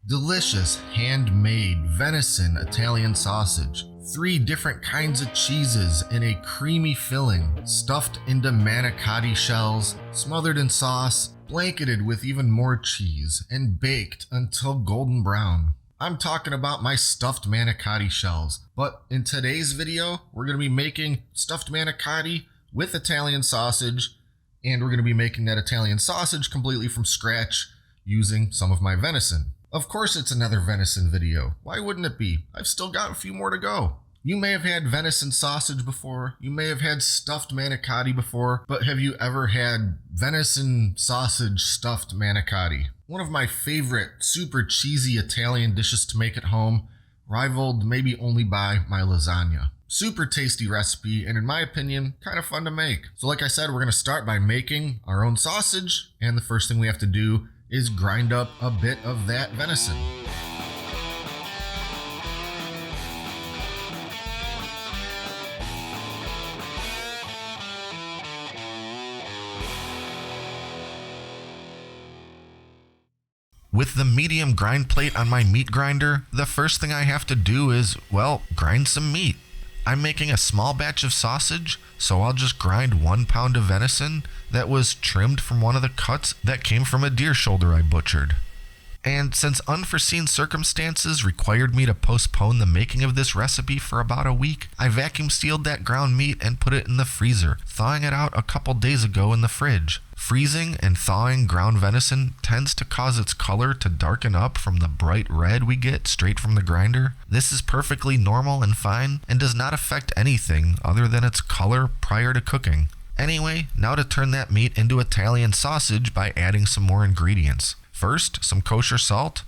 delicious handmade venison Italian sausage, 3 different kinds of cheeses in a creamy filling, stuffed into manicotti shells, smothered in sauce, blanketed with even more cheese, and baked until golden brown. I'm talking about my stuffed manicotti shells, but in today's video, we're going to be making stuffed manicotti with Italian sausage, and we're going to be making that Italian sausage completely from scratch using some of my venison. Of course it's another venison video. Why wouldn't it be? I've still got a few more to go. You may have had venison sausage before, you may have had stuffed manicotti before, but have you ever had venison sausage stuffed manicotti? One of my favorite super cheesy Italian dishes to make at home, rivaled maybe only by my lasagna. Super tasty recipe, and in my opinion, kind of fun to make. So like I said, we're going to start by making our own sausage, and the first thing we have to do is grind up a bit of that venison. With the medium grind plate on my meat grinder, the first thing I have to do is, well, grind some meat. I'm making a small batch of sausage, so I'll just grind 1 pound of venison that was trimmed from one of the cuts that came from a deer shoulder I butchered. And since unforeseen circumstances required me to postpone the making of this recipe for about a week, I vacuum sealed that ground meat and put it in the freezer, thawing it out a couple days ago in the fridge. Freezing and thawing ground venison tends to cause its color to darken up from the bright red we get straight from the grinder. This is perfectly normal and fine, and does not affect anything other than its color prior to cooking. Anyway, now to turn that meat into Italian sausage by adding some more ingredients. First, some kosher salt,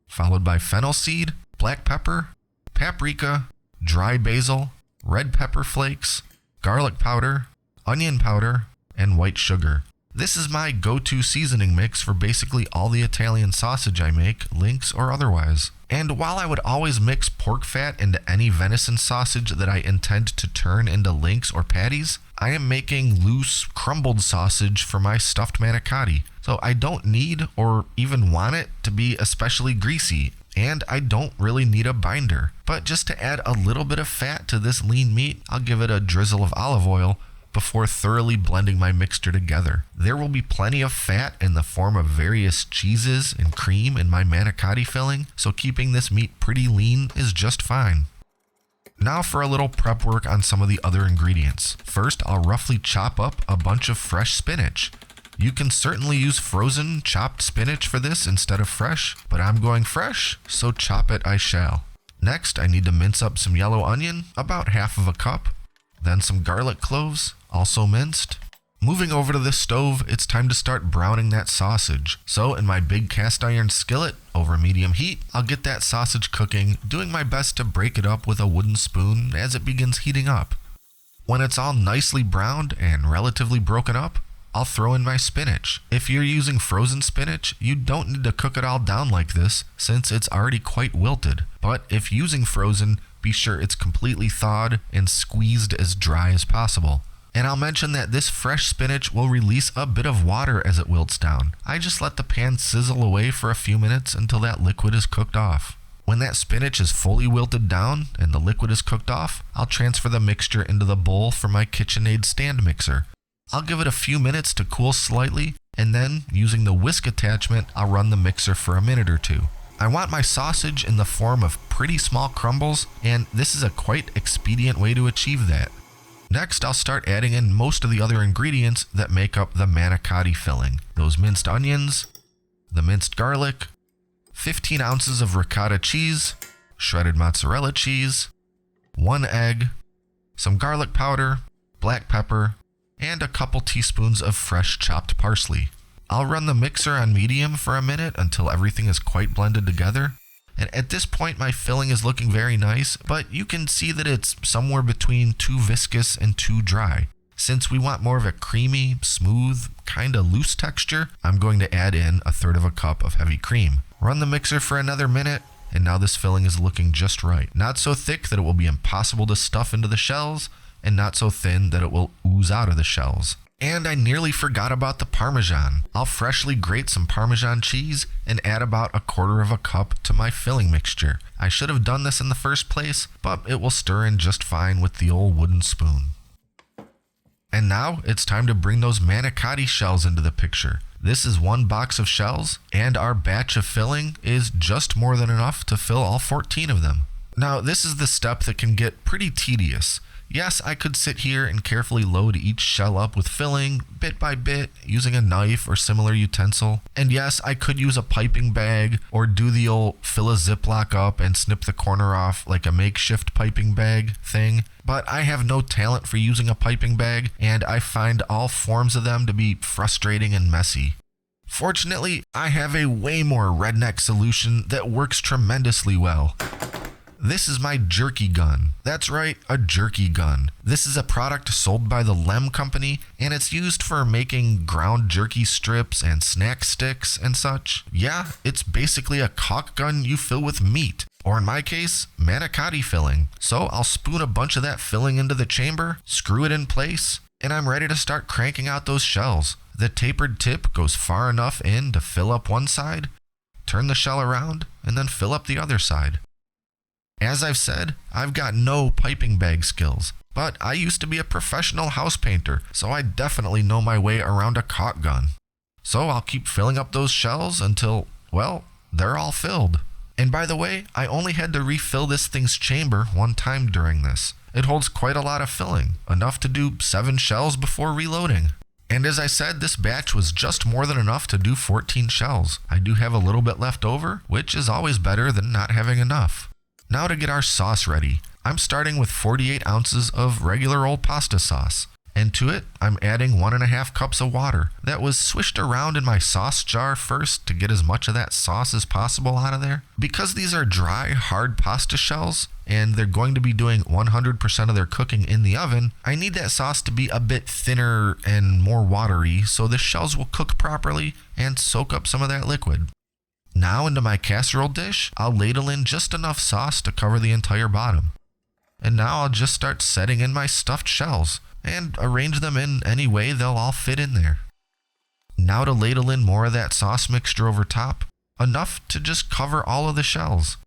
followed by fennel seed, black pepper, paprika, dry basil, red pepper flakes, garlic powder, onion powder, and white sugar. This is my go-to seasoning mix for basically all the Italian sausage I make, links or otherwise. And while I would always mix pork fat into any venison sausage that I intend to turn into links or patties, I am making loose, crumbled sausage for my stuffed manicotti. So I don't need or even want it to be especially greasy, and I don't really need a binder. But just to add a little bit of fat to this lean meat, I'll give it a drizzle of olive oil before thoroughly blending my mixture together. There will be plenty of fat in the form of various cheeses and cream in my manicotti filling, so keeping this meat pretty lean is just fine. Now for a little prep work on some of the other ingredients. First, I'll roughly chop up a bunch of fresh spinach. You can certainly use frozen chopped spinach for this instead of fresh, but I'm going fresh, so chop it I shall. Next, I need to mince up some yellow onion, about half of a cup, then some garlic cloves, also minced. Moving over to the stove, it's time to start browning that sausage. So in my big cast iron skillet over medium heat, I'll get that sausage cooking, doing my best to break it up with a wooden spoon as it begins heating up. When it's all nicely browned and relatively broken up, I'll throw in my spinach. If you're using frozen spinach, you don't need to cook it all down like this since it's already quite wilted. But if using frozen, be sure it's completely thawed and squeezed as dry as possible. And I'll mention that this fresh spinach will release a bit of water as it wilts down. I just let the pan sizzle away for a few minutes until that liquid is cooked off. When that spinach is fully wilted down and the liquid is cooked off, I'll transfer the mixture into the bowl for my KitchenAid stand mixer. I'll give it a few minutes to cool slightly, and then, using the whisk attachment, I'll run the mixer for a minute or two. I want my sausage in the form of pretty small crumbles, and this is a quite expedient way to achieve that. Next, I'll start adding in most of the other ingredients that make up the manicotti filling. Those minced onions, the minced garlic, 15 ounces of ricotta cheese, shredded mozzarella cheese, 1 egg, some garlic powder, black pepper, and a couple teaspoons of fresh chopped parsley. I'll run the mixer on medium for a minute until everything is quite blended together. And at this point, my filling is looking very nice, but you can see that it's somewhere between too viscous and too dry. Since we want more of a creamy, smooth, kinda loose texture, I'm going to add in 1/3 of a cup of heavy cream. Run the mixer for another minute, and now this filling is looking just right. Not so thick that it will be impossible to stuff into the shells, and not so thin that it will ooze out of the shells. And I nearly forgot about the Parmesan. I'll freshly grate some Parmesan cheese and add about 1/4 cup to my filling mixture. I should have done this in the first place, but it will stir in just fine with the old wooden spoon. And now it's time to bring those manicotti shells into the picture. This is 1 box of shells, and our batch of filling is just more than enough to fill all 14 of them. Now, this is the step that can get pretty tedious. Yes, I could sit here and carefully load each shell up with filling, bit by bit, using a knife or similar utensil. And yes, I could use a piping bag or do the old fill a Ziploc up and snip the corner off like a makeshift piping bag thing. But I have no talent for using a piping bag, and I find all forms of them to be frustrating and messy. Fortunately, I have a way more redneck solution that works tremendously well. This is my Jerky Gun. That's right, a Jerky Gun. This is a product sold by the Lem Company, and it's used for making ground jerky strips and snack sticks and such. Yeah, it's basically a caulk gun you fill with meat, or in my case, manicotti filling. So I'll spoon a bunch of that filling into the chamber, screw it in place, and I'm ready to start cranking out those shells. The tapered tip goes far enough in to fill up one side, turn the shell around, and then fill up the other side. As I've said, I've got no piping bag skills, but I used to be a professional house painter, so I definitely know my way around a caulk gun. So I'll keep filling up those shells until, well, they're all filled. And by the way, I only had to refill this thing's chamber 1 time during this. It holds quite a lot of filling, enough to do 7 shells before reloading. And as I said, this batch was just more than enough to do 14 shells. I do have a little bit left over, which is always better than not having enough. Now to get our sauce ready. I'm starting with 48 ounces of regular old pasta sauce. And to it, I'm adding 1.5 cups of water. That was swished around in my sauce jar first to get as much of that sauce as possible out of there. Because these are dry, hard pasta shells, and they're going to be doing 100% of their cooking in the oven, I need that sauce to be a bit thinner and more watery so the shells will cook properly and soak up some of that liquid. Now into my casserole dish, I'll ladle in just enough sauce to cover the entire bottom. And now I'll just start setting in my stuffed shells and arrange them in any way they'll all fit in there. Now to ladle in more of that sauce mixture over top, enough to just cover all of the shells.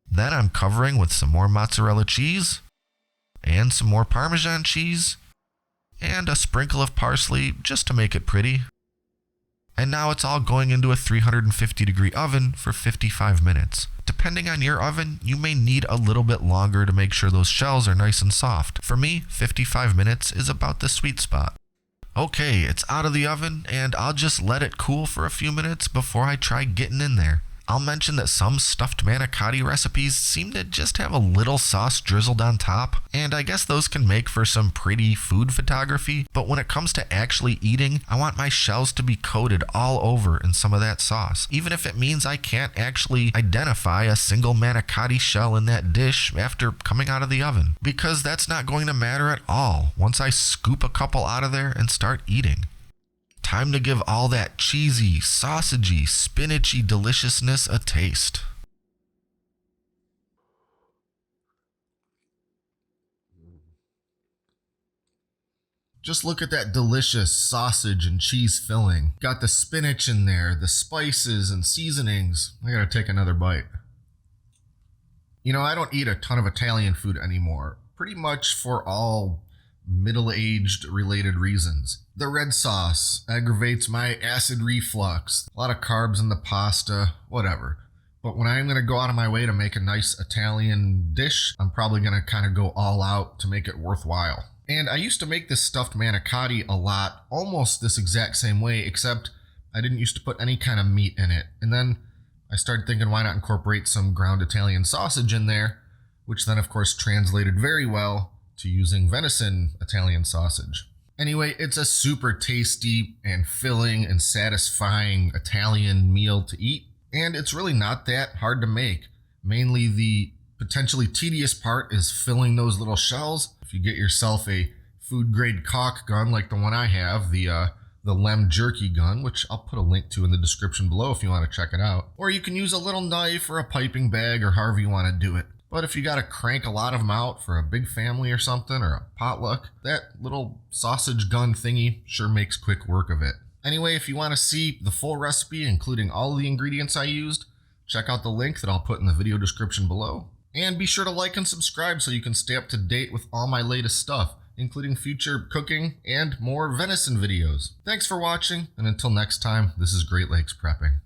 Then I'm covering with some more mozzarella cheese, and some more Parmesan cheese, and a sprinkle of parsley just to make it pretty. And now it's all going into a 350-degree oven for 55 minutes. Depending on your oven, you may need a little bit longer to make sure those shells are nice and soft. For me, 55 minutes is about the sweet spot. Okay, it's out of the oven, and I'll just let it cool for a few minutes before I try getting in there. I'll mention that some stuffed manicotti recipes seem to just have a little sauce drizzled on top, and I guess those can make for some pretty food photography, but when it comes to actually eating, I want my shells to be coated all over in some of that sauce, even if it means I can't actually identify a single manicotti shell in that dish after coming out of the oven, because that's not going to matter at all once I scoop a couple out of there and start eating. Time to give all that cheesy, sausagey, spinachy deliciousness a taste. Just look at that delicious sausage and cheese filling. Got the spinach in there, the spices and seasonings. I gotta take another bite. You know, I don't eat a ton of Italian food anymore, pretty much for all middle-aged related reasons. The red sauce aggravates my acid reflux. A lot of carbs in the pasta, whatever. But when I'm going to go out of my way to make a nice Italian dish, I'm probably going to kind of go all out to make it worthwhile. And I used to make this stuffed manicotti a lot, almost this exact same way, except I didn't used to put any kind of meat in it. And then I started thinking, why not incorporate some ground Italian sausage in there, which then of course translated very well to using venison Italian sausage. Anyway, it's a super tasty and filling and satisfying Italian meal to eat, and it's really not that hard to make. Mainly the potentially tedious part is filling those little shells. If you get yourself a food-grade caulk gun like the one I have, the Lem Jerky Gun, which I'll put a link to in the description below if you want to check it out. Or you can use a little knife or a piping bag or however you want to do it. But if you gotta crank a lot of them out for a big family or something, or a potluck, that little sausage gun thingy sure makes quick work of it. Anyway, if you want to see the full recipe, including all the ingredients I used, check out the link that I'll put in the video description below. And be sure to like and subscribe so you can stay up to date with all my latest stuff, including future cooking and more venison videos. Thanks for watching, and until next time, this is Great Lakes Prepping.